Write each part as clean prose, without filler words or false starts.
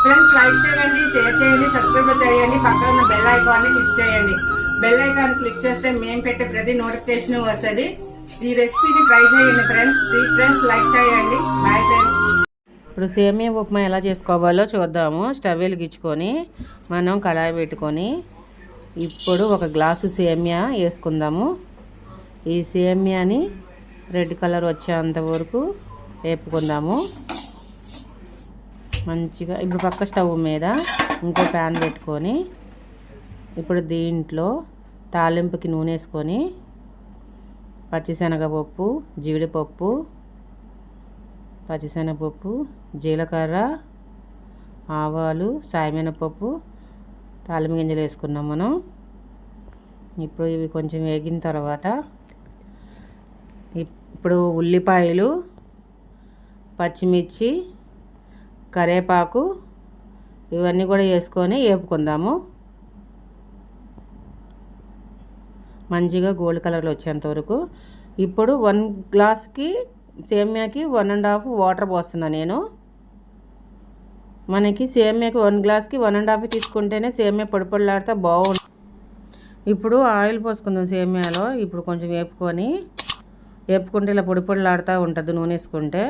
Friends like చేయండి, share చేయండి, subscribe చేయండి, పక్కన ఉన్న బెల్ ఐకాన్ని క్లిక్ చేయండి. బెల్ ఐకాన్ క్లిక్ చేస్తే మేము పెట్టే ప్రతి నోటిఫికేషన్ వస్తుంది. ఈ రెసిపీని ట్రై చేయండి ఫ్రెండ్స్. ప్లీజ్ ఫ్రెండ్స్ లైక్ చేయండి. Bye friends. ఇప్పుడు సేమియా ఉప్మా ఎలా చేసుకోవాలో చూద్దాము. స్టవ్ వెలిగించుకొని మనం కళాయి పెట్టుకొని ఇప్పుడు ఒక గ్లాసు సేమియా వేసుకుందాము. ఈ సేమియాని రెడ్ కలర్ వచ్చేంత వరకు వేపుకుందాము మంచిగా. ఇప్పుడు పక్క స్టవ్ మీద ఇంకో ప్యాన్ పెట్టుకొని ఇప్పుడు దీంట్లో తాలింపుకి నూనె వేసుకొని పచ్చిశనగపప్పు, జీడిపప్పు, పచ్చిశనగపప్పు, జీలకర్ర, ఆవాలు, సాయమినపప్పు, తాలింపు గింజలు వేసుకున్నాం మనం. ఇప్పుడు ఇవి కొంచెం వేగిన తర్వాత ఇప్పుడు ఉల్లిపాయలు, పచ్చిమిర్చి, కరివేపాకు ఇవన్నీ కూడా వేసుకొని వేపుకుందాము మంచిగా గోల్డ్ కలర్లో వచ్చేంత వరకు. ఇప్పుడు 1 గ్లాస్కి సేమియాకి 1.5 వాటర్ పోస్తున్నాను నేను. మనకి సేమియాకి 1 గ్లాస్కి 1.5 తీసుకుంటేనే సేమియా పొడి పొడిలాడితే బాగుంటుంది. ఇప్పుడు ఆయిల్ పోసుకుందాం సేమియాలో. ఇప్పుడు కొంచెం వేపుకుంటే ఇలా పొడి పొడిలాడుతూ ఉంటుంది నూనె వేసుకుంటే.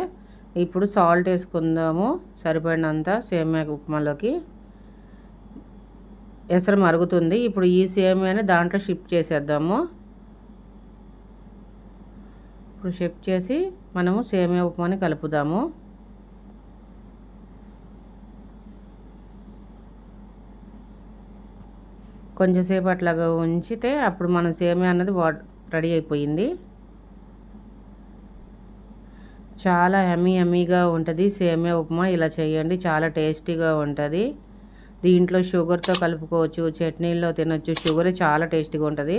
ఇప్పుడు సాల్ట్ వేసుకుందాము సరిపడినంత సేమియా ఉప్మాలోకి. ఎసరు మరుగుతుంది. ఇప్పుడు ఈ సేమియాని దాంట్లో షిఫ్ట్ చేసేద్దాము. ఇప్పుడు షిఫ్ట్ చేసి మనము సేమియా ఉప్మాని కలుపుదాము. కొంచెంసేపు అట్లాగా ఉంచితే అప్పుడు మన సేమియా అన్నది రెడీ అయిపోయింది. చాలా యమ్మీగా ఉంటుంది సేమియా ఉప్మా. ఇలా చేయండి, చాలా టేస్టీగా ఉంటుంది. దీంట్లో షుగర్తో కలుపుకోవచ్చు, చట్నీల్లో తినొచ్చు. షుగర్ చాలా టేస్టీగా ఉంటుంది.